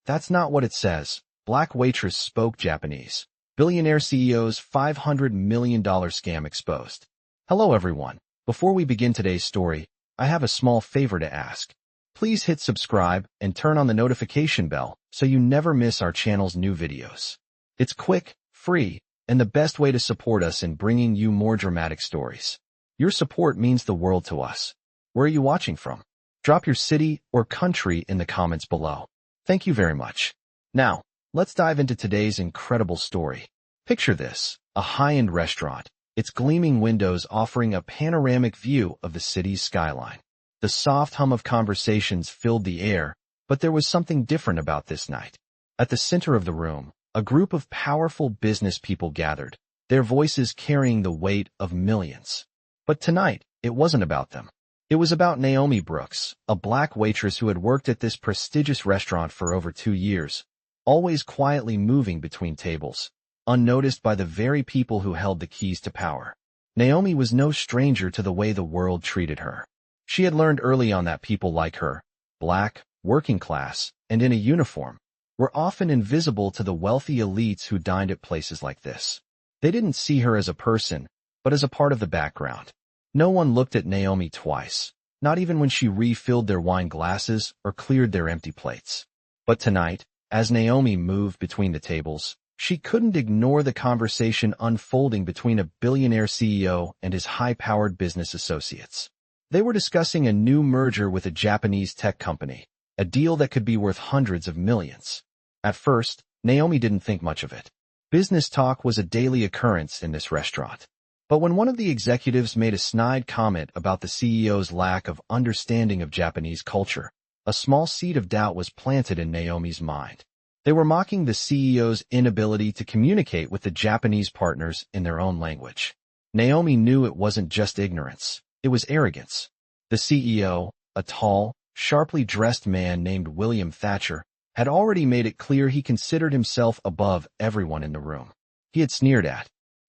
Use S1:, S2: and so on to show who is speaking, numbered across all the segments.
S1: That's not what it says. Black Waitress spoke Japanese. Billionaire CEO's $500 million scam exposed. Hello everyone. Before we begin today's story, I have a small favor to ask. Please hit subscribe and turn on the notification bell so you never miss our channel's new videos. It's quick, free, and the best way to support us in bringing you more dramatic stories. Your support means the world to us. Where are you watching from? Drop your city or country in the comments below. Thank you very much. Now, let's dive into today's incredible story. Picture this, a high-end restaurant, its gleaming windows offering a panoramic view of the city's skyline. The soft hum of conversations filled the air, but there was something different about this night. At the center of the room, a group of powerful business people gathered, their voices carrying the weight of millions. But tonight, it wasn't about them. It was about Naomi Brooks, a black waitress who had worked at this prestigious restaurant for over 2 years, always quietly moving between tables, unnoticed by the very people who held the keys to power. Naomi was no stranger to the way the world treated her. She had learned early on that people like her, black, working class, and in a uniform, were often invisible to the wealthy elites who dined at places like this. They didn't see her as a person, but as a part of the background. No one looked at Naomi twice, not even when she refilled their wine glasses or cleared their empty plates. But tonight, as Naomi moved between the tables, she couldn't ignore the conversation unfolding between a billionaire CEO and his high-powered business associates. They were discussing a new merger with a Japanese tech company, a deal that could be worth hundreds of millions. At first, Naomi didn't think much of it. Business talk was a daily occurrence in this restaurant. But when one of the executives made a snide comment about the CEO's lack of understanding of Japanese culture, a small seed of doubt was planted in Naomi's mind. They were mocking the CEO's inability to communicate with the Japanese partners in their own language. Naomi knew it wasn't just ignorance, it was arrogance. The CEO, a tall, sharply dressed man named William Thatcher, had already made it clear he considered himself above everyone in the room. He had sneered at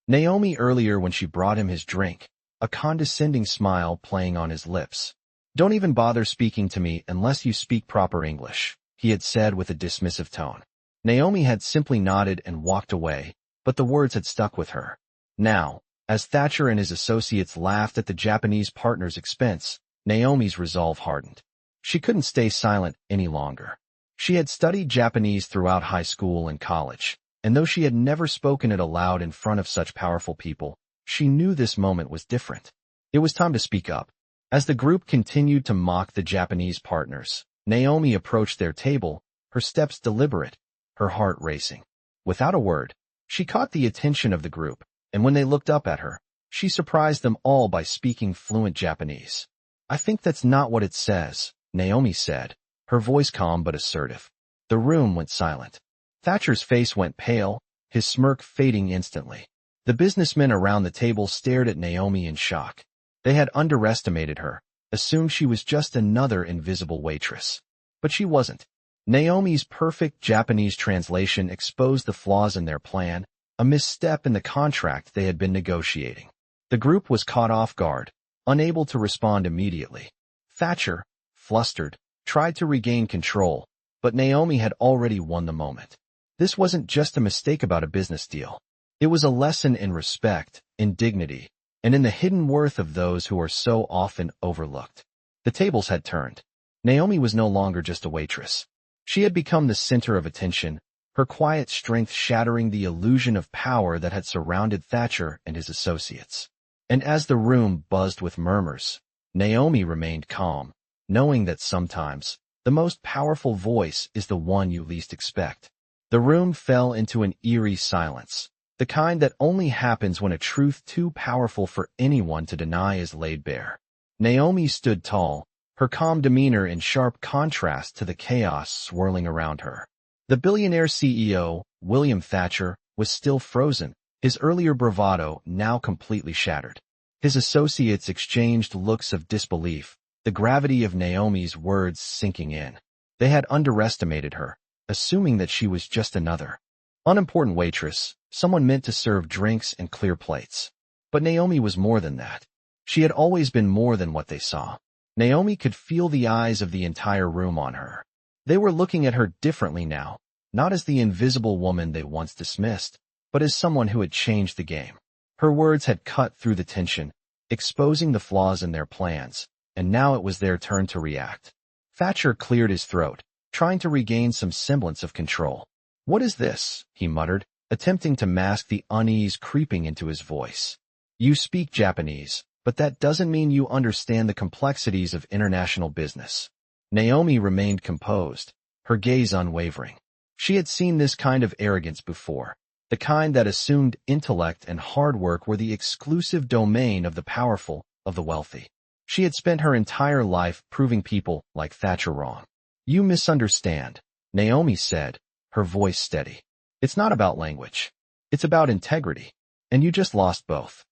S1: Naomi earlier when she brought him his drink, a condescending smile playing on his lips. "Don't even bother speaking to me unless you speak proper English," he had said with a dismissive tone. Naomi had simply nodded and walked away, but the words had stuck with her. Now, as Thatcher and his associates laughed at the Japanese partner's expense, Naomi's resolve hardened. She couldn't stay silent any longer. She had studied Japanese throughout high school and college, and though she had never spoken it aloud in front of such powerful people, she knew this moment was different. It was time to speak up. As the group continued to mock the Japanese partners, Naomi approached their table, her steps deliberate, her heart racing. Without a word, she caught the attention of the group, and when they looked up at her, she surprised them all by speaking fluent Japanese. "I think that's not what it says," Naomi said, her voice calm but assertive. The room went silent. Thatcher's face went pale, his smirk fading instantly. The businessmen around the table stared at Naomi in shock. They had underestimated her, assumed she was just another invisible waitress. But she wasn't. Naomi's perfect Japanese translation exposed the flaws in their plan, a misstep in the contract they had been negotiating. The group was caught off guard, unable to respond immediately. Thatcher, flustered, tried to regain control, but Naomi had already won the moment. This wasn't just a mistake about a business deal. It was a lesson in respect, in dignity, and in the hidden worth of those who are so often overlooked. The tables had turned. Naomi was no longer just a waitress. She had become the center of attention, her quiet strength shattering the illusion of power that had surrounded Thatcher and his associates. And as the room buzzed with murmurs, Naomi remained calm, knowing that sometimes, the most powerful voice is the one you least expect. The room fell into an eerie silence, the kind that only happens when a truth too powerful for anyone to deny is laid bare. Naomi stood tall, her calm demeanor in sharp contrast to the chaos swirling around her. The billionaire CEO, William Thatcher, was still frozen, his earlier bravado now completely shattered. His associates exchanged looks of disbelief, the gravity of Naomi's words sinking in. They had underestimated her, assuming that she was just another unimportant waitress, someone meant to serve drinks and clear plates. But Naomi was more than that. She had always been more than what they saw. Naomi could feel the eyes of the entire room on her. They were looking at her differently now, not as the invisible woman they once dismissed, but as someone who had changed the game. Her words had cut through the tension, exposing the flaws in their plans, and now it was their turn to react. Thatcher cleared his throat, trying to regain some semblance of control. "What is this?" he muttered, attempting to mask the unease creeping into his voice. "You speak Japanese, but that doesn't mean you understand the complexities of international business." Naomi remained composed, her gaze unwavering. She had seen this kind of arrogance before, the kind that assumed intellect and hard work were the exclusive domain of the powerful, of the wealthy. She had spent her entire life proving people like Thatcher wrong. "You misunderstand," Naomi said, her voice steady. "It's not about language. It's about integrity. And you just lost both."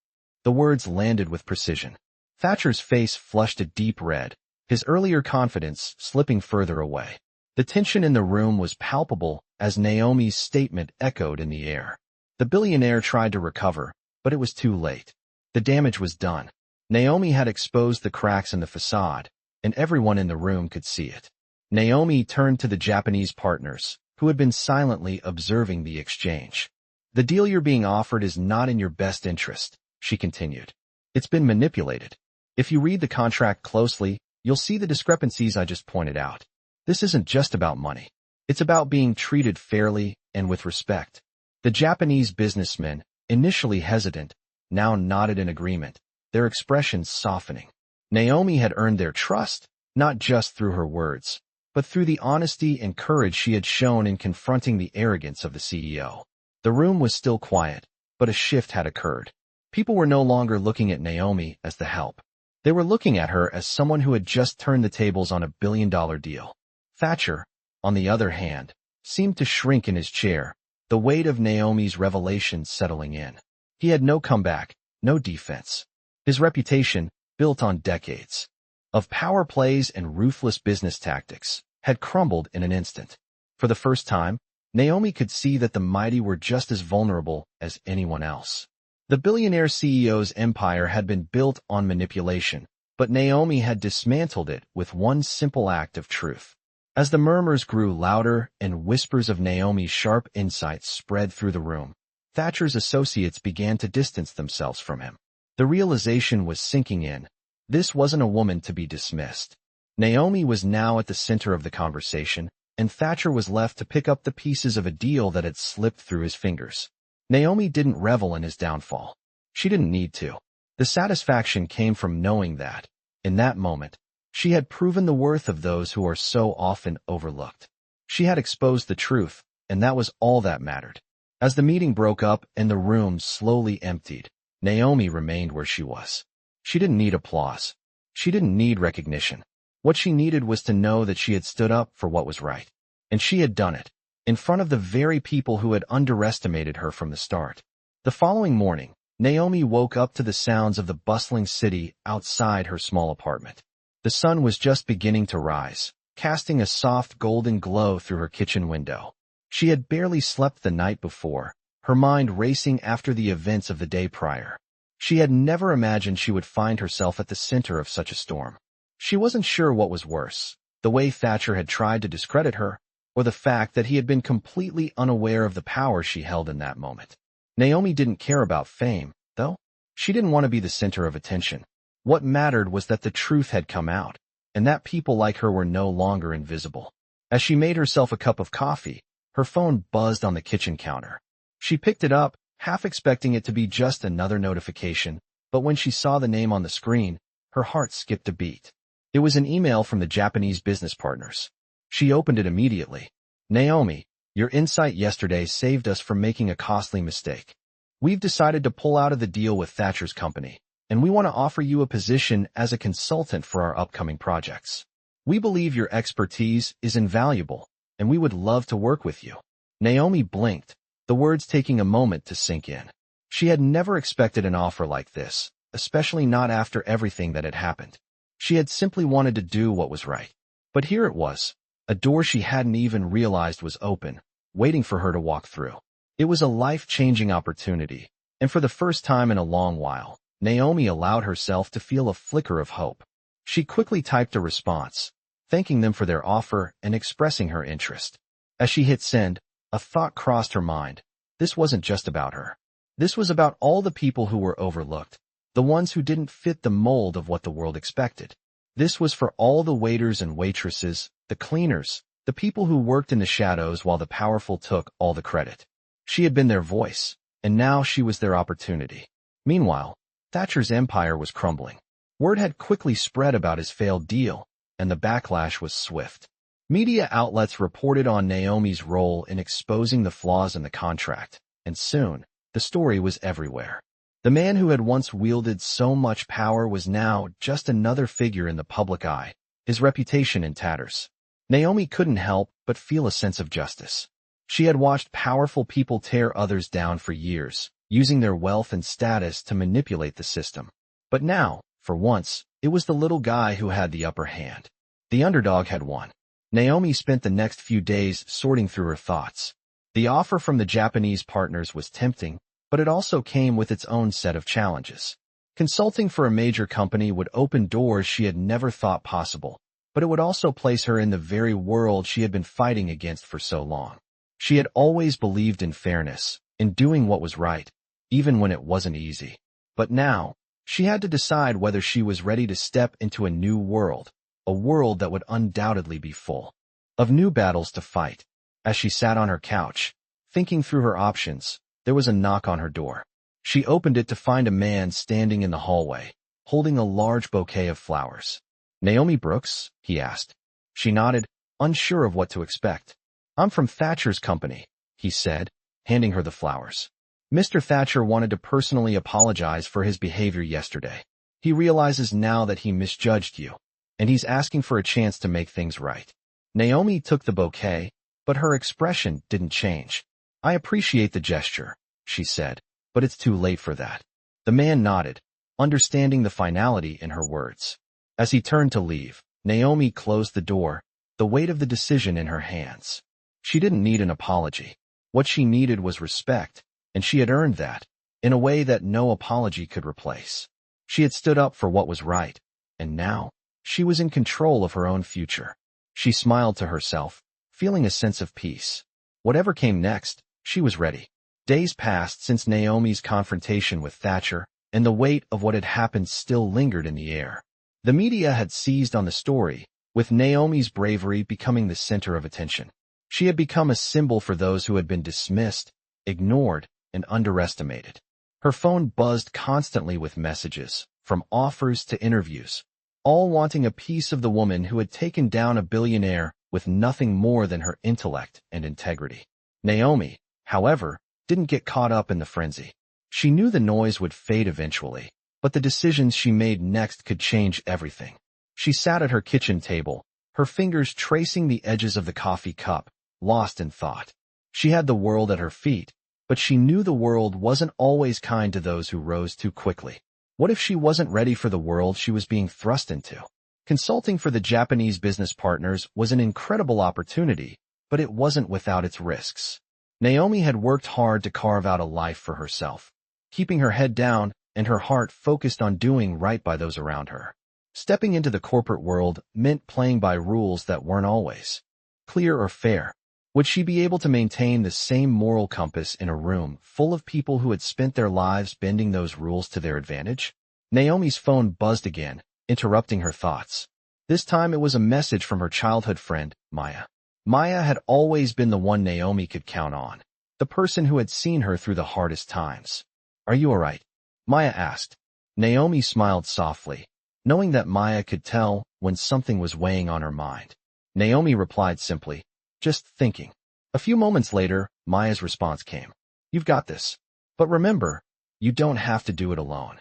S1: The words landed with precision. Thatcher's face flushed a deep red, his earlier confidence slipping further away. The tension in the room was palpable as Naomi's statement echoed in the air. The billionaire tried to recover, but it was too late. The damage was done. Naomi had exposed the cracks in the facade, and everyone in the room could see it. Naomi turned to the Japanese partners, who had been silently observing the exchange. "The deal you're being offered is not in your best interest," she continued. "It's been manipulated. If you read the contract closely, you'll see the discrepancies I just pointed out. This isn't just about money. It's about being treated fairly and with respect." The Japanese businessmen, initially hesitant, now nodded in agreement, their expressions softening. Naomi had earned their trust, not just through her words, but through the honesty and courage she had shown in confronting the arrogance of the CEO. The room was still quiet, but a shift had occurred. People were no longer looking at Naomi as the help. They were looking at her as someone who had just turned the tables on a billion-dollar deal. Thatcher, on the other hand, seemed to shrink in his chair, the weight of Naomi's revelation settling in. He had no comeback, no defense. His reputation, built on decades of power plays and ruthless business tactics, had crumbled in an instant. For the first time, Naomi could see that the mighty were just as vulnerable as anyone else. The billionaire CEO's empire had been built on manipulation, but Naomi had dismantled it with one simple act of truth. As the murmurs grew louder and whispers of Naomi's sharp insights spread through the room, Thatcher's associates began to distance themselves from him. The realization was sinking in. This wasn't a woman to be dismissed. Naomi was now at the center of the conversation, and Thatcher was left to pick up the pieces of a deal that had slipped through his fingers. Naomi didn't revel in his downfall. She didn't need to. The satisfaction came from knowing that, in that moment, she had proven the worth of those who are so often overlooked. She had exposed the truth, and that was all that mattered. As the meeting broke up and the room slowly emptied, Naomi remained where she was. She didn't need applause. She didn't need recognition. What she needed was to know that she had stood up for what was right. And she had done it, in front of the very people who had underestimated her from the start. The following morning, Naomi woke up to the sounds of the bustling city outside her small apartment. The sun was just beginning to rise, casting a soft golden glow through her kitchen window. She had barely slept the night before, her mind racing after the events of the day prior. She had never imagined she would find herself at the center of such a storm. She wasn't sure what was worse, the way Thatcher had tried to discredit her, or the fact that he had been completely unaware of the power she held in that moment. Naomi didn't care about fame, though. She didn't want to be the center of attention. What mattered was that the truth had come out, and that people like her were no longer invisible. As she made herself a cup of coffee, her phone buzzed on the kitchen counter. She picked it up, half expecting it to be just another notification, but when she saw the name on the screen, her heart skipped a beat. It was an email from the Japanese business partners. She opened it immediately. "Naomi, your insight yesterday saved us from making a costly mistake. We've decided to pull out of the deal with Thatcher's company, and we want to offer you a position as a consultant for our upcoming projects. We believe your expertise is invaluable, and we would love to work with you." Naomi blinked, the words taking a moment to sink in. She had never expected an offer like this, especially not after everything that had happened. She had simply wanted to do what was right. But here it was, a door she hadn't even realized was open, waiting for her to walk through. It was a life-changing opportunity, and for the first time in a long while, Naomi allowed herself to feel a flicker of hope. She quickly typed a response. thanking them for their offer and expressing her interest. As she hit send, a thought crossed her mind. This wasn't just about her. This was about all the people who were overlooked, the ones who didn't fit the mold of what the world expected. This was for all the waiters and waitresses, the cleaners, the people who worked in the shadows while the powerful took all the credit. She had been their voice, and now she was their opportunity. Meanwhile, Thatcher's empire was crumbling. Word had quickly spread about his failed deal, and the backlash was swift. Media outlets reported on Naomi's role in exposing the flaws in the contract, and soon, the story was everywhere. The man who had once wielded so much power was now just another figure in the public eye, his reputation in tatters. Naomi couldn't help but feel a sense of justice. She had watched powerful people tear others down for years, using their wealth and status to manipulate the system. But now, for once, it was the little guy who had the upper hand. The underdog had won. Naomi spent the next few days sorting through her thoughts. The offer from the Japanese partners was tempting, but it also came with its own set of challenges. Consulting for a major company would open doors she had never thought possible, but it would also place her in the very world she had been fighting against for so long. She had always believed in fairness, in doing what was right, even when it wasn't easy. But now, she had to decide whether she was ready to step into a new world, a world that would undoubtedly be full of new battles to fight. As she sat on her couch, thinking through her options, there was a knock on her door. She opened it to find a man standing in the hallway, holding a large bouquet of flowers. "Naomi Brooks?" he asked. She nodded, unsure of what to expect. "I'm from Thatcher's company," he said, handing her the flowers. Mr. Thatcher wanted to personally apologize for his behavior yesterday. He realizes now that he misjudged you, and he's asking for a chance to make things right. Naomi took the bouquet, but her expression didn't change. "I appreciate the gesture," she said, "but it's too late for that." The man nodded, understanding the finality in her words. As he turned to leave, Naomi closed the door, the weight of the decision in her hands. She didn't need an apology. What she needed was respect, and she had earned that, in a way that no apology could replace. She had stood up for what was right, and now, she was in control of her own future. She smiled to herself, feeling a sense of peace. Whatever came next, she was ready. Days passed since Naomi's confrontation with Thatcher, and the weight of what had happened still lingered in the air. The media had seized on the story, with Naomi's bravery becoming the center of attention. She had become a symbol for those who had been dismissed, ignored, and underestimated. Her phone buzzed constantly with messages, from offers to interviews, all wanting a piece of the woman who had taken down a billionaire with nothing more than her intellect and integrity. Naomi, however, didn't get caught up in the frenzy. She knew the noise would fade eventually, but the decisions she made next could change everything. She sat at her kitchen table, her fingers tracing the edges of the coffee cup, lost in thought. She had the world at her feet, but she knew the world wasn't always kind to those who rose too quickly. What if she wasn't ready for the world she was being thrust into? Consulting for the Japanese business partners was an incredible opportunity, but it wasn't without its risks. Naomi had worked hard to carve out a life for herself, keeping her head down and her heart focused on doing right by those around her. Stepping into the corporate world meant playing by rules that weren't always clear or fair. Would she be able to maintain the same moral compass in a room full of people who had spent their lives bending those rules to their advantage? Naomi's phone buzzed again, interrupting her thoughts. This time it was a message from her childhood friend, Maya. Maya had always been the one Naomi could count on, the person who had seen her through the hardest times. "Are you all right?" Maya asked. Naomi smiled softly, knowing that Maya could tell when something was weighing on her mind. Naomi replied simply, "Just thinking." A few moments later, Maya's response came. "You've got this. But remember, you don't have to do it alone."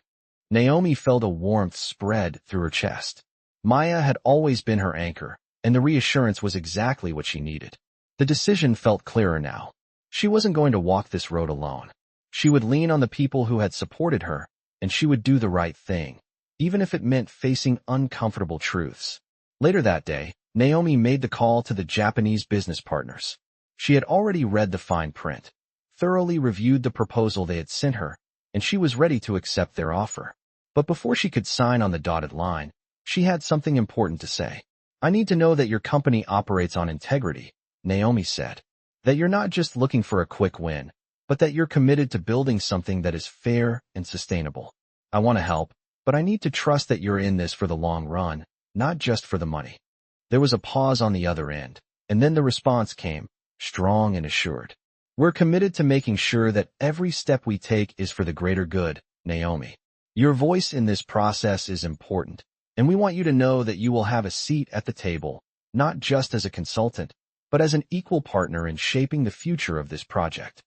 S1: Naomi felt a warmth spread through her chest. Maya had always been her anchor, and the reassurance was exactly what she needed. The decision felt clearer now. She wasn't going to walk this road alone. She would lean on the people who had supported her, and she would do the right thing, even if it meant facing uncomfortable truths. Later that day, Naomi made the call to the Japanese business partners. She had already read the fine print, thoroughly reviewed the proposal they had sent her, and she was ready to accept their offer. But before she could sign on the dotted line, she had something important to say. I need to know that your company operates on integrity, Naomi said. That you're not just looking for a quick win, but that you're committed to building something that is fair and sustainable. I want to help, but I need to trust that you're in this for the long run, not just for the money. There was a pause on the other end, and then the response came, strong and assured. We're committed to making sure that every step we take is for the greater good, Naomi. Your voice in this process is important, and we want you to know that you will have a seat at the table, not just as a consultant, but as an equal partner in shaping the future of this project.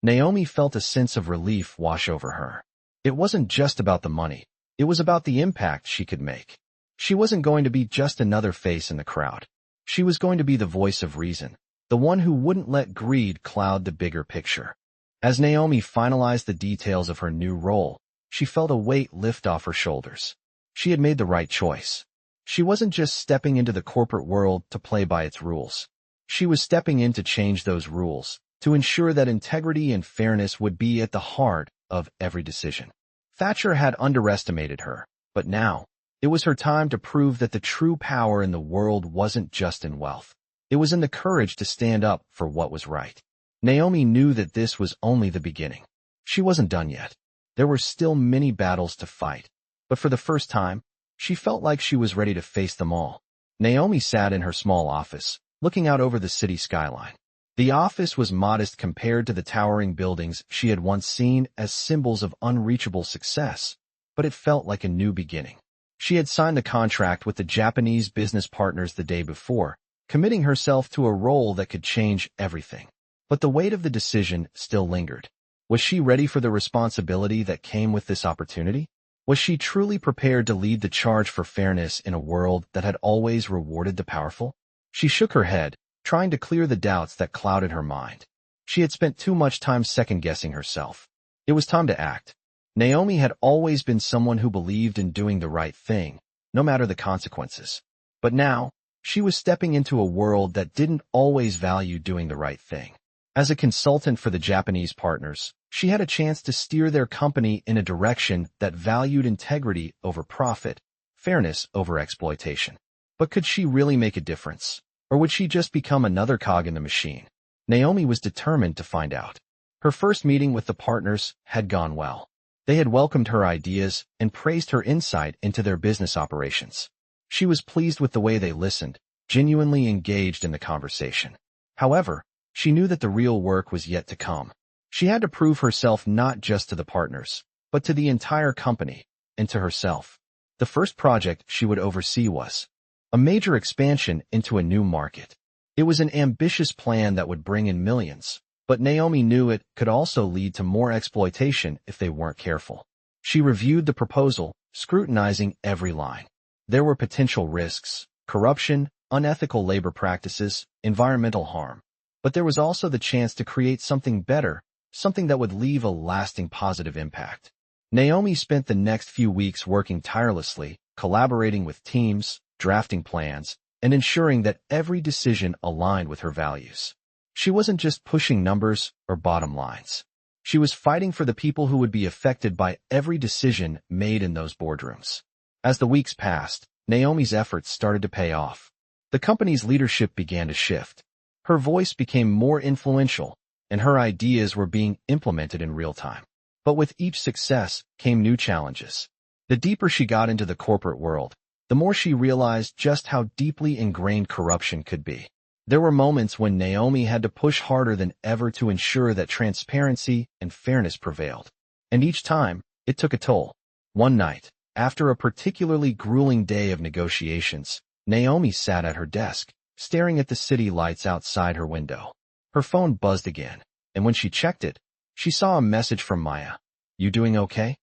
S1: Naomi felt a sense of relief wash over her. It wasn't just about the money. It was about the impact she could make. She wasn't going to be just another face in the crowd. She was going to be the voice of reason, the one who wouldn't let greed cloud the bigger picture. As Naomi finalized the details of her new role, she felt a weight lift off her shoulders. She had made the right choice. She wasn't just stepping into the corporate world to play by its rules. She was stepping in to change those rules, to ensure that integrity and fairness would be at the heart of every decision. Thatcher had underestimated her, but now, it was her time to prove that the true power in the world wasn't just in wealth. It was in the courage to stand up for what was right. Naomi knew that this was only the beginning. She wasn't done yet. There were still many battles to fight, but for the first time, she felt like she was ready to face them all. Naomi sat in her small office, looking out over the city skyline. The office was modest compared to the towering buildings she had once seen as symbols of unreachable success, but it felt like a new beginning. She had signed the contract with the Japanese business partners the day before, committing herself to a role that could change everything. But the weight of the decision still lingered. Was she ready for the responsibility that came with this opportunity? Was she truly prepared to lead the charge for fairness in a world that had always rewarded the powerful? She shook her head, trying to clear the doubts that clouded her mind. She had spent too much time second-guessing herself. It was time to act. Naomi had always been someone who believed in doing the right thing, no matter the consequences. But now, she was stepping into a world that didn't always value doing the right thing. As a consultant for the Japanese partners, she had a chance to steer their company in a direction that valued integrity over profit, fairness over exploitation. But could she really make a difference? Or would she just become another cog in the machine? Naomi was determined to find out. Her first meeting with the partners had gone well. They had welcomed her ideas and praised her insight into their business operations. She was pleased with the way they listened, genuinely engaged in the conversation. However, she knew that the real work was yet to come. She had to prove herself not just to the partners, but to the entire company, and to herself. The first project she would oversee was a major expansion into a new market. It was an ambitious plan that would bring in millions, but Naomi knew it could also lead to more exploitation if they weren't careful. She reviewed the proposal, scrutinizing every line. There were potential risks, corruption, unethical labor practices, environmental harm. But there was also the chance to create something better, something that would leave a lasting positive impact. Naomi spent the next few weeks working tirelessly, collaborating with teams, drafting plans, and ensuring that every decision aligned with her values. She wasn't just pushing numbers or bottom lines. She was fighting for the people who would be affected by every decision made in those boardrooms. As the weeks passed, Naomi's efforts started to pay off. The company's leadership began to shift. Her voice became more influential, and her ideas were being implemented in real time. But with each success came new challenges. The deeper she got into the corporate world, the more she realized just how deeply ingrained corruption could be. There were moments when Naomi had to push harder than ever to ensure that transparency and fairness prevailed. And each time, it took a toll. One night, after a particularly grueling day of negotiations, Naomi sat at her desk, staring at the city lights outside her window. Her phone buzzed again, and when she checked it, she saw a message from Maya. "You doing okay?"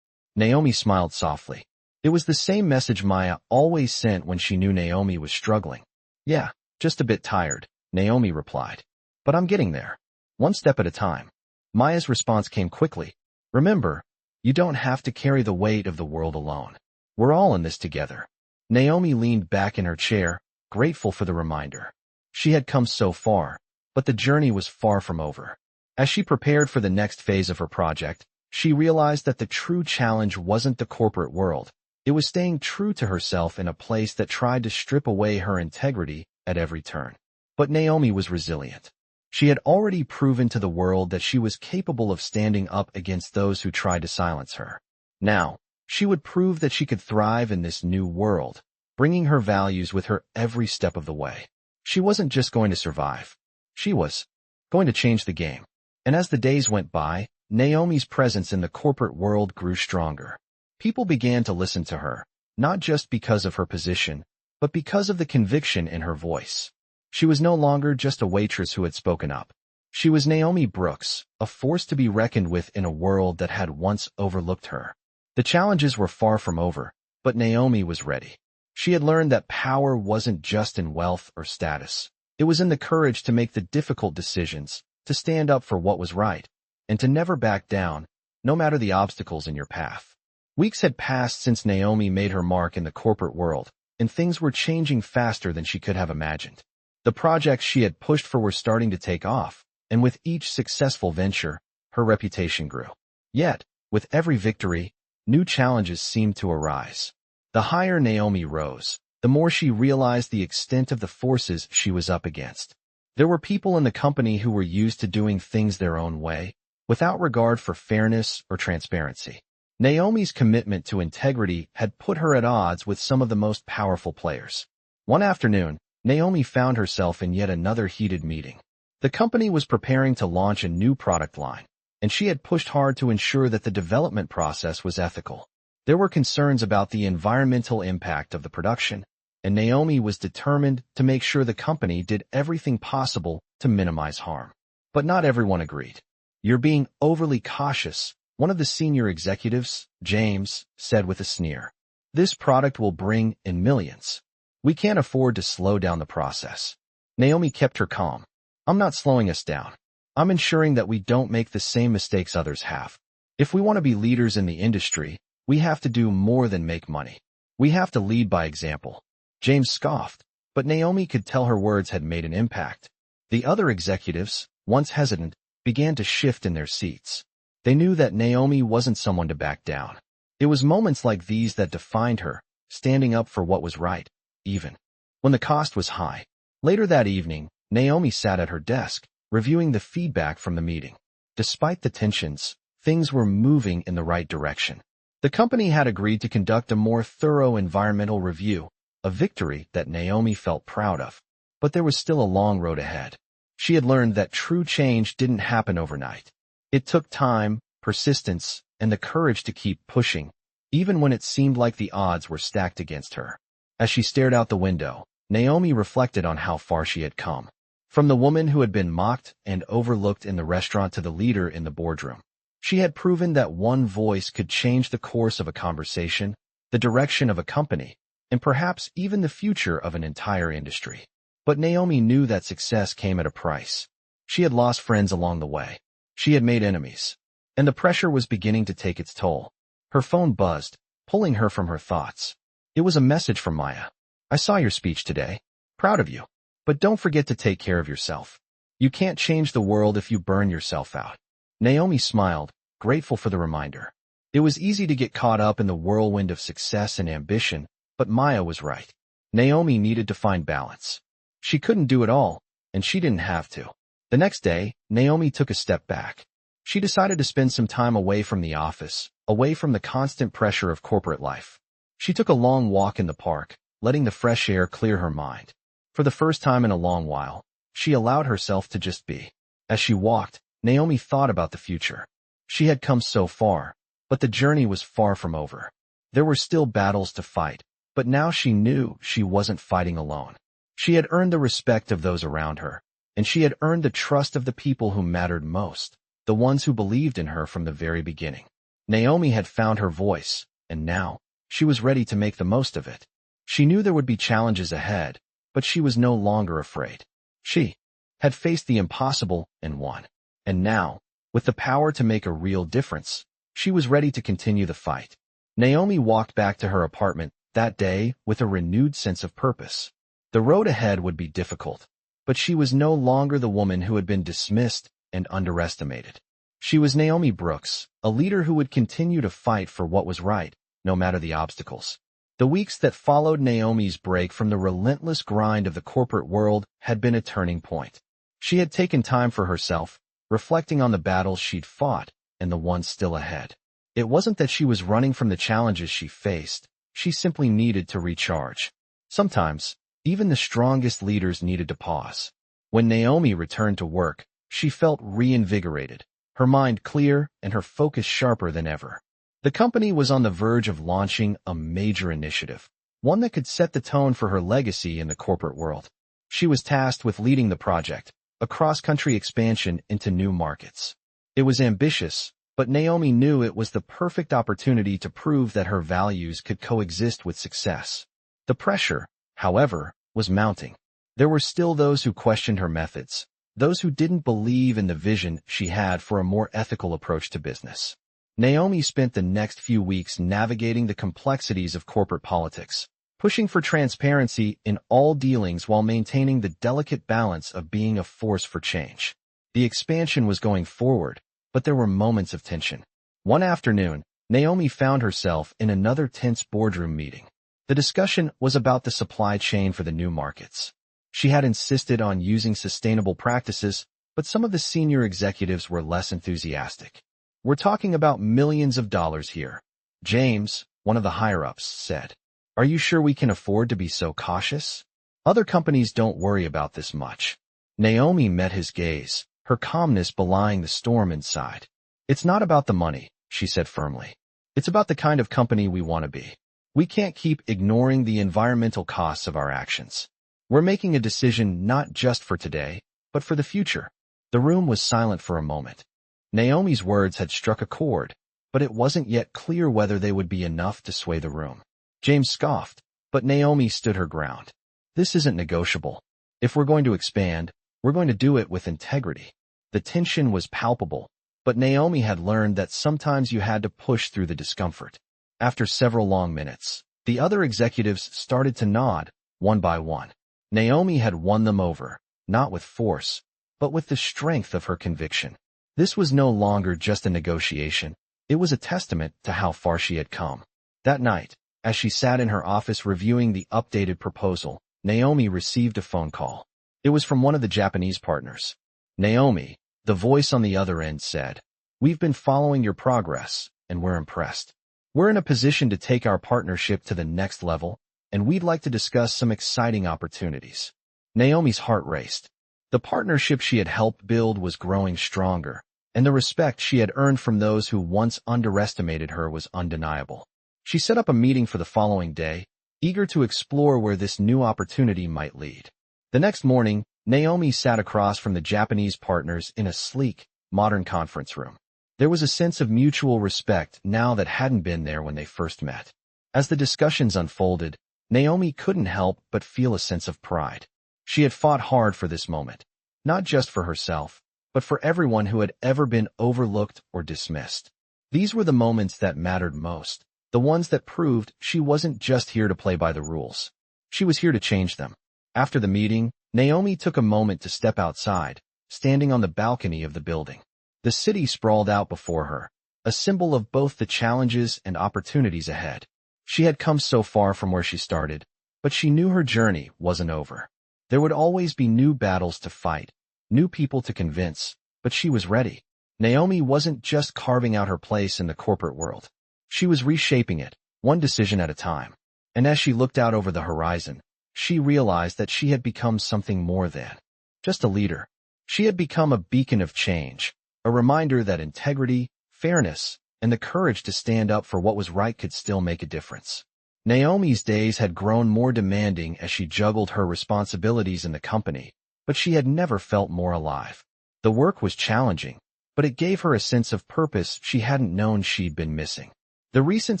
S1: Naomi smiled softly. It was the same message Maya always sent when she knew Naomi was struggling. "Yeah, just a bit tired," Naomi replied. "But I'm getting there. One step at a time." Maya's response came quickly. "Remember, you don't have to carry the weight of the world alone. We're all in this together." Naomi leaned back in her chair, grateful for the reminder. She had come so far, but the journey was far from over. As she prepared for the next phase of her project, she realized that the true challenge wasn't the corporate world. It was staying true to herself in a place that tried to strip away her integrity at every turn. But Naomi was resilient. She had already proven to the world that she was capable of standing up against those who tried to silence her. Now, she would prove that she could thrive in this new world, bringing her values with her every step of the way. She wasn't just going to survive. She was going to change the game. And as the days went by, Naomi's presence in the corporate world grew stronger. People began to listen to her, not just because of her position, but because of the conviction in her voice. She was no longer just a waitress who had spoken up. She was Naomi Brooks, a force to be reckoned with in a world that had once overlooked her. The challenges were far from over, but Naomi was ready. She had learned that power wasn't just in wealth or status. It was in the courage to make the difficult decisions, to stand up for what was right, and to never back down, no matter the obstacles in your path. Weeks had passed since Naomi made her mark in the corporate world, and things were changing faster than she could have imagined. The projects she had pushed for were starting to take off, and with each successful venture, her reputation grew. Yet, with every victory, new challenges seemed to arise. The higher Naomi rose, the more she realized the extent of the forces she was up against. There were people in the company who were used to doing things their own way, without regard for fairness or transparency. Naomi's commitment to integrity had put her at odds with some of the most powerful players. One afternoon, Naomi found herself in yet another heated meeting. The company was preparing to launch a new product line, and she had pushed hard to ensure that the development process was ethical. There were concerns about the environmental impact of the production, and Naomi was determined to make sure the company did everything possible to minimize harm. But not everyone agreed. "You're being overly cautious," one of the senior executives, James, said with a sneer. "This product will bring in millions. We can't afford to slow down the process." Naomi kept her calm. "I'm not slowing us down. I'm ensuring that we don't make the same mistakes others have. If we want to be leaders in the industry, we have to do more than make money. We have to lead by example." James scoffed, but Naomi could tell her words had made an impact. The other executives, once hesitant, began to shift in their seats. They knew that Naomi wasn't someone to back down. It was moments like these that defined her, standing up for what was right, even when the cost was high. Later that evening, Naomi sat at her desk, reviewing the feedback from the meeting. Despite the tensions, things were moving in the right direction. The company had agreed to conduct a more thorough environmental review, a victory that Naomi felt proud of. But there was still a long road ahead. She had learned that true change didn't happen overnight. It took time, persistence, and the courage to keep pushing, even when it seemed like the odds were stacked against her. As she stared out the window, Naomi reflected on how far she had come. From the woman who had been mocked and overlooked in the restaurant to the leader in the boardroom. She had proven that one voice could change the course of a conversation, the direction of a company, and perhaps even the future of an entire industry. But Naomi knew that success came at a price. She had lost friends along the way. She had made enemies. And the pressure was beginning to take its toll. Her phone buzzed, pulling her from her thoughts. It was a message from Maya. "I saw your speech today. Proud of you. But don't forget to take care of yourself. You can't change the world if you burn yourself out." Naomi smiled, grateful for the reminder. It was easy to get caught up in the whirlwind of success and ambition, but Maya was right. Naomi needed to find balance. She couldn't do it all, and she didn't have to. The next day, Naomi took a step back. She decided to spend some time away from the office, away from the constant pressure of corporate life. She took a long walk in the park, letting the fresh air clear her mind. For the first time in a long while, she allowed herself to just be. As she walked, Naomi thought about the future. She had come so far, but the journey was far from over. There were still battles to fight, but now she knew she wasn't fighting alone. She had earned the respect of those around her, and she had earned the trust of the people who mattered most, the ones who believed in her from the very beginning. Naomi had found her voice, and now, she was ready to make the most of it. She knew there would be challenges ahead, but she was no longer afraid. She had faced the impossible and won. And now, with the power to make a real difference, she was ready to continue the fight. Naomi walked back to her apartment that day with a renewed sense of purpose. The road ahead would be difficult, but she was no longer the woman who had been dismissed and underestimated. She was Naomi Brooks, a leader who would continue to fight for what was right, no matter the obstacles. The weeks that followed Naomi's break from the relentless grind of the corporate world had been a turning point. She had taken time for herself, reflecting on the battles she'd fought and the ones still ahead. It wasn't that she was running from the challenges she faced, she simply needed to recharge. Sometimes, even the strongest leaders needed to pause. When Naomi returned to work, she felt reinvigorated, her mind clear and her focus sharper than ever. The company was on the verge of launching a major initiative, one that could set the tone for her legacy in the corporate world. She was tasked with leading the project, a cross-country expansion into new markets. It was ambitious, but Naomi knew it was the perfect opportunity to prove that her values could coexist with success. The pressure, however, was mounting. There were still those who questioned her methods, those who didn't believe in the vision she had for a more ethical approach to business. Naomi spent the next few weeks navigating the complexities of corporate politics, pushing for transparency in all dealings while maintaining the delicate balance of being a force for change. The expansion was going forward, but there were moments of tension. One afternoon, Naomi found herself in another tense boardroom meeting. The discussion was about the supply chain for the new markets. She had insisted on using sustainable practices, but some of the senior executives were less enthusiastic. "We're talking about millions of dollars here," James, one of the higher-ups, said. "Are you sure we can afford to be so cautious? Other companies don't worry about this much." Naomi met his gaze, her calmness belying the storm inside. "It's not about the money," she said firmly. "It's about the kind of company we want to be. We can't keep ignoring the environmental costs of our actions. We're making a decision not just for today, but for the future." The room was silent for a moment. Naomi's words had struck a chord, but it wasn't yet clear whether they would be enough to sway the room. James scoffed, but Naomi stood her ground. "This isn't negotiable. If we're going to expand, we're going to do it with integrity." The tension was palpable, but Naomi had learned that sometimes you had to push through the discomfort. After several long minutes, the other executives started to nod, one by one. Naomi had won them over, not with force, but with the strength of her conviction. This was no longer just a negotiation. It was a testament to how far she had come. That night, as she sat in her office reviewing the updated proposal, Naomi received a phone call. It was from one of the Japanese partners. "Naomi," the voice on the other end said, "we've been following your progress, and we're impressed. We're in a position to take our partnership to the next level, and we'd like to discuss some exciting opportunities." Naomi's heart raced. The partnership she had helped build was growing stronger, and the respect she had earned from those who once underestimated her was undeniable. She set up a meeting for the following day, eager to explore where this new opportunity might lead. The next morning, Naomi sat across from the Japanese partners in a sleek, modern conference room. There was a sense of mutual respect now that hadn't been there when they first met. As the discussions unfolded, Naomi couldn't help but feel a sense of pride. She had fought hard for this moment, not just for herself, but for everyone who had ever been overlooked or dismissed. These were the moments that mattered most, the ones that proved she wasn't just here to play by the rules. She was here to change them. After the meeting, Naomi took a moment to step outside, standing on the balcony of the building. The city sprawled out before her, a symbol of both the challenges and opportunities ahead. She had come so far from where she started, but she knew her journey wasn't over. There would always be new battles to fight, new people to convince, but she was ready. Naomi wasn't just carving out her place in the corporate world. She was reshaping it, one decision at a time. And as she looked out over the horizon, she realized that she had become something more than just a leader. She had become a beacon of change, a reminder that integrity, fairness, and the courage to stand up for what was right could still make a difference. Naomi's days had grown more demanding as she juggled her responsibilities in the company, but she had never felt more alive. The work was challenging, but it gave her a sense of purpose she hadn't known she'd been missing. The recent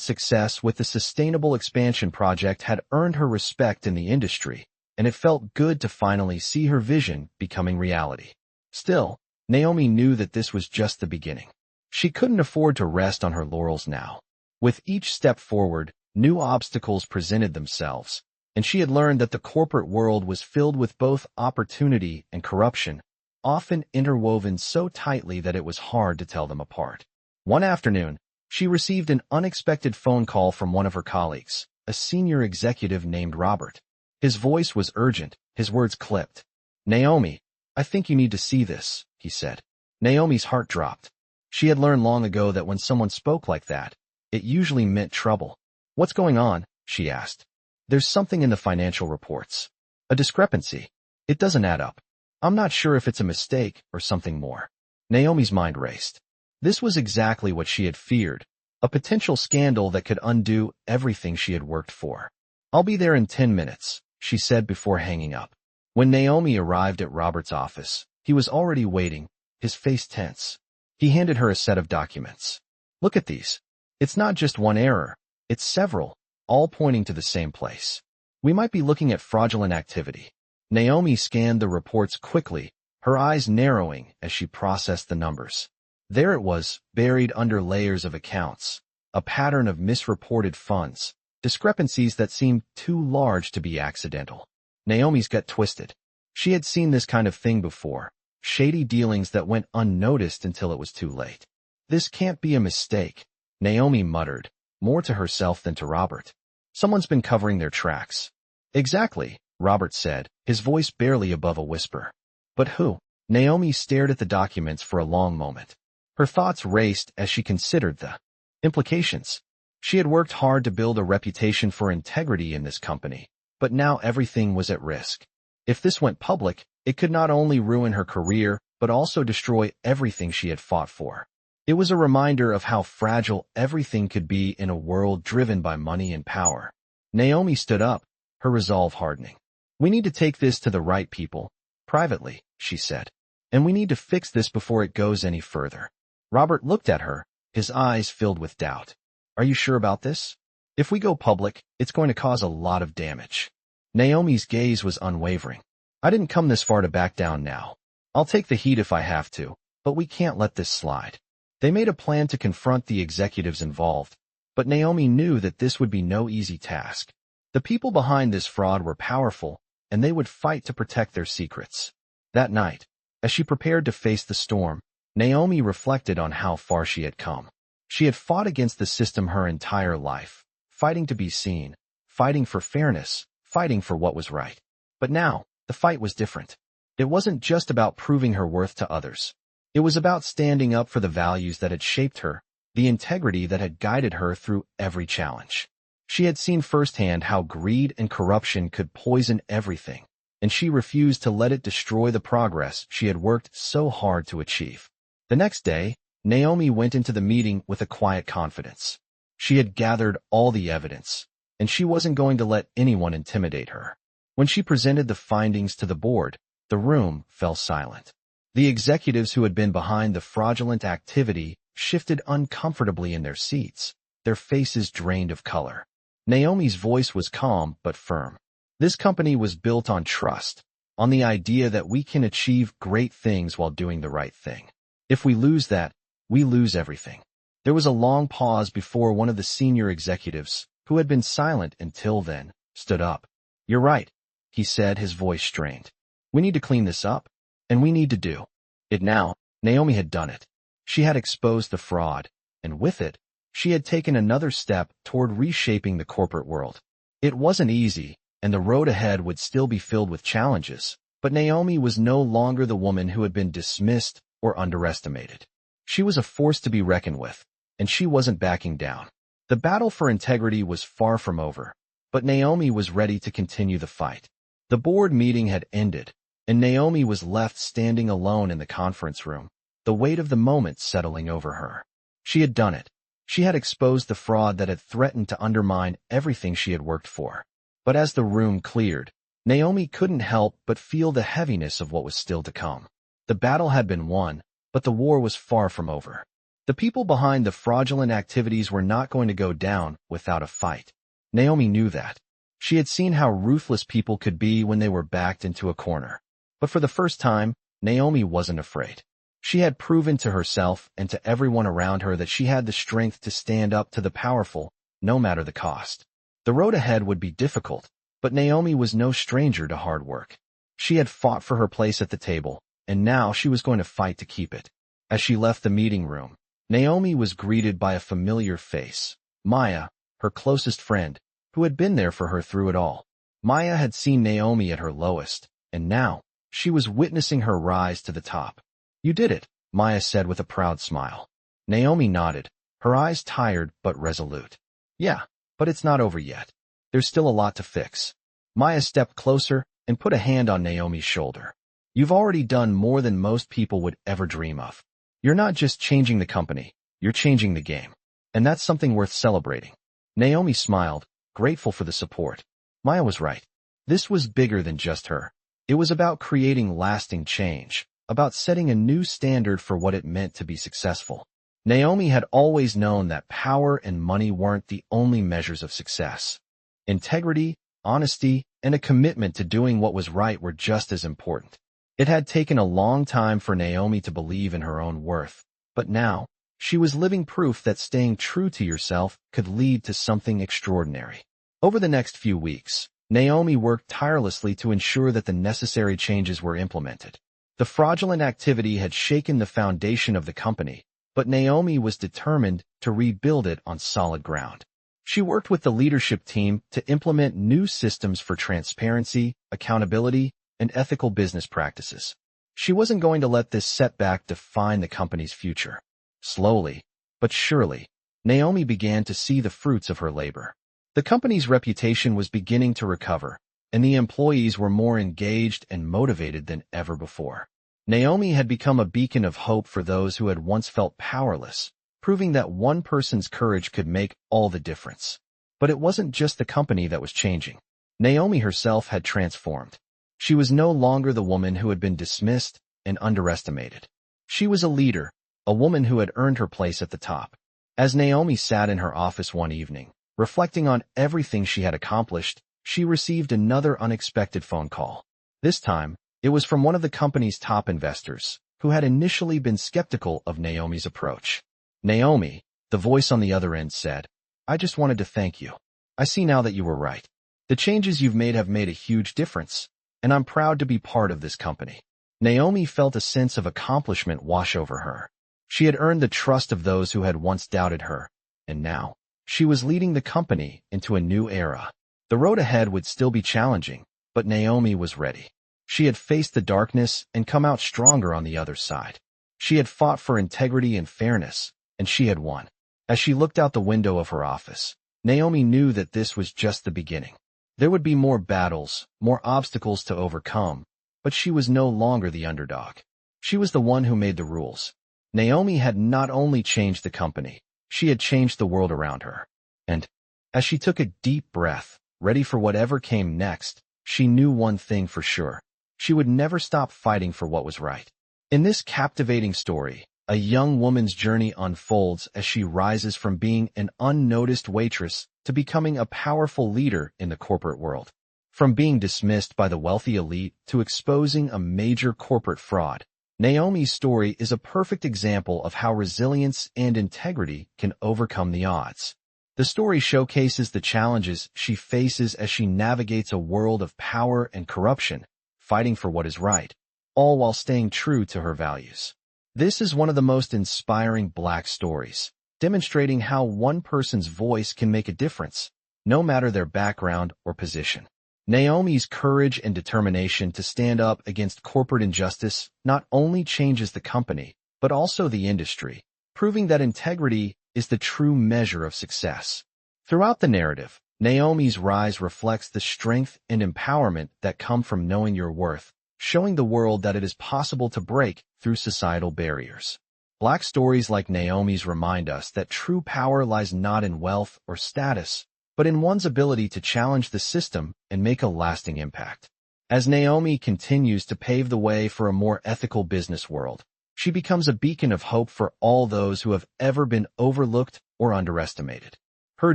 S1: success with the Sustainable Expansion Project had earned her respect in the industry, and it felt good to finally see her vision becoming reality. Still, Naomi knew that this was just the beginning. She couldn't afford to rest on her laurels now. With each step forward, new obstacles presented themselves, and she had learned that the corporate world was filled with both opportunity and corruption, often interwoven so tightly that it was hard to tell them apart. One afternoon, She received an unexpected phone call from one of her colleagues, a senior executive named Robert. His voice was urgent, his words clipped. "Naomi, I think you need to see this," he said. Naomi's heart dropped. She had learned long ago that when someone spoke like that, it usually meant trouble. "What's going on?" she asked. "There's something in the financial reports. A discrepancy. It doesn't add up. I'm not sure if it's a mistake or something more." Naomi's mind raced. This was exactly what she had feared, a potential scandal that could undo everything she had worked for. "I'll be there in 10 minutes, she said before hanging up. When Naomi arrived at Robert's office, he was already waiting, his face tense. He handed her a set of documents. "Look at these. It's not just one error, it's several, all pointing to the same place. We might be looking at fraudulent activity." Naomi scanned the reports quickly, her eyes narrowing as she processed the numbers. There it was, buried under layers of accounts, a pattern of misreported funds, discrepancies that seemed too large to be accidental. Naomi's gut twisted. She had seen this kind of thing before, shady dealings that went unnoticed until it was too late. "This can't be a mistake," Naomi muttered, more to herself than to Robert. "Someone's been covering their tracks." "Exactly," Robert said, his voice barely above a whisper. "But who?" Naomi stared at the documents for a long moment. Her thoughts raced as she considered the implications. She had worked hard to build a reputation for integrity in this company, but now everything was at risk. If this went public, it could not only ruin her career, but also destroy everything she had fought for. It was a reminder of how fragile everything could be in a world driven by money and power. Naomi stood up, her resolve hardening. "We need to take this to the right people, privately," she said. "And we need to fix this before it goes any further." Robert looked at her, his eyes filled with doubt. "Are you sure about this? If we go public, it's going to cause a lot of damage." Naomi's gaze was unwavering. "I didn't come this far to back down now. I'll take the heat if I have to, but we can't let this slide." They made a plan to confront the executives involved, but Naomi knew that this would be no easy task. The people behind this fraud were powerful, and they would fight to protect their secrets. That night, as she prepared to face the storm, Naomi reflected on how far she had come. She had fought against the system her entire life, fighting to be seen, fighting for fairness, fighting for what was right. But now, the fight was different. It wasn't just about proving her worth to others. It was about standing up for the values that had shaped her, the integrity that had guided her through every challenge. She had seen firsthand how greed and corruption could poison everything, and she refused to let it destroy the progress she had worked so hard to achieve. The next day, Naomi went into the meeting with a quiet confidence. She had gathered all the evidence, and she wasn't going to let anyone intimidate her. When she presented the findings to the board, the room fell silent. The executives who had been behind the fraudulent activity shifted uncomfortably in their seats, their faces drained of color. Naomi's voice was calm but firm. "This company was built on trust, on the idea that we can achieve great things while doing the right thing. If we lose that, we lose everything." There was a long pause before one of the senior executives, who had been silent until then, stood up. "You're right," he said, his voice strained. "We need to clean this up, and we need to do it now." Naomi had done it. She had exposed the fraud, and with it, she had taken another step toward reshaping the corporate world. It wasn't easy, and the road ahead would still be filled with challenges, but Naomi was no longer the woman who had been dismissed or underestimated. She was a force to be reckoned with, and she wasn't backing down. The battle for integrity was far from over, but Naomi was ready to continue the fight. The board meeting had ended, and Naomi was left standing alone in the conference room, the weight of the moment settling over her. She had done it. She had exposed the fraud that had threatened to undermine everything she had worked for. But as the room cleared, Naomi couldn't help but feel the heaviness of what was still to come. The battle had been won, but the war was far from over. The people behind the fraudulent activities were not going to go down without a fight. Naomi knew that. She had seen how ruthless people could be when they were backed into a corner. But for the first time, Naomi wasn't afraid. She had proven to herself and to everyone around her that she had the strength to stand up to the powerful, no matter the cost. The road ahead would be difficult, but Naomi was no stranger to hard work. She had fought for her place at the table, and now she was going to fight to keep it. As she left the meeting room, Naomi was greeted by a familiar face, Maya, her closest friend, who had been there for her through it all. Maya had seen Naomi at her lowest, and now, she was witnessing her rise to the top. "You did it," Maya said with a proud smile. Naomi nodded, her eyes tired but resolute. "Yeah, but it's not over yet. There's still a lot to fix." Maya stepped closer and put a hand on Naomi's shoulder. "You've already done more than most people would ever dream of. You're not just changing the company, you're changing the game. And that's something worth celebrating." Naomi smiled, grateful for the support. Maya was right. This was bigger than just her. It was about creating lasting change, about setting a new standard for what it meant to be successful. Naomi had always known that power and money weren't the only measures of success. Integrity, honesty, and a commitment to doing what was right were just as important. It had taken a long time for Naomi to believe in her own worth, but now, she was living proof that staying true to yourself could lead to something extraordinary. Over the next few weeks, Naomi worked tirelessly to ensure that the necessary changes were implemented. The fraudulent activity had shaken the foundation of the company, but Naomi was determined to rebuild it on solid ground. She worked with the leadership team to implement new systems for transparency, accountability, and ethical business practices. She wasn't going to let this setback define the company's future. Slowly, but surely, Naomi began to see the fruits of her labor. The company's reputation was beginning to recover, and the employees were more engaged and motivated than ever before. Naomi had become a beacon of hope for those who had once felt powerless, proving that one person's courage could make all the difference. But it wasn't just the company that was changing. Naomi herself had transformed. She was no longer the woman who had been dismissed and underestimated. She was a leader, a woman who had earned her place at the top. As Naomi sat in her office one evening, reflecting on everything she had accomplished, she received another unexpected phone call. This time, it was from one of the company's top investors, who had initially been skeptical of Naomi's approach. "Naomi," the voice on the other end said, "I just wanted to thank you. I see now that you were right. The changes you've made have made a huge difference, and I'm proud to be part of this company." Naomi felt a sense of accomplishment wash over her. She had earned the trust of those who had once doubted her, and now, she was leading the company into a new era. The road ahead would still be challenging, but Naomi was ready. She had faced the darkness and come out stronger on the other side. She had fought for integrity and fairness, and she had won. As she looked out the window of her office, Naomi knew that this was just the beginning. There would be more battles, more obstacles to overcome, but she was no longer the underdog. She was the one who made the rules. Naomi had not only changed the company, she had changed the world around her. And, as she took a deep breath, ready for whatever came next, she knew one thing for sure. She would never stop fighting for what was right. In this captivating story, a young woman's journey unfolds as she rises from being an unnoticed waitress to becoming a powerful leader in the corporate world. From being dismissed by the wealthy elite to exposing a major corporate fraud, Naomi's story is a perfect example of how resilience and integrity can overcome the odds. The story showcases the challenges she faces as she navigates a world of power and corruption, fighting for what is right, all while staying true to her values. This is one of the most inspiring Black stories, demonstrating how one person's voice can make a difference, no matter their background or position. Naomi's courage and determination to stand up against corporate injustice not only changes the company, but also the industry, proving that integrity is the true measure of success. Throughout the narrative, Naomi's rise reflects the strength and empowerment that come from knowing your worth, showing the world that it is possible to break through societal barriers. Black stories like Naomi's remind us that true power lies not in wealth or status, but in one's ability to challenge the system and make a lasting impact. As Naomi continues to pave the way for a more ethical business world, she becomes a beacon of hope for all those who have ever been overlooked or underestimated. Her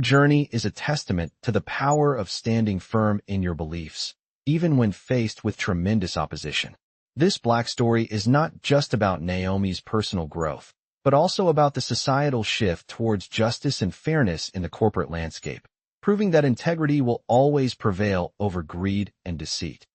S1: journey is a testament to the power of standing firm in your beliefs, even when faced with tremendous opposition. This Black story is not just about Naomi's personal growth, but also about the societal shift towards justice and fairness in the corporate landscape, proving that integrity will always prevail over greed and deceit.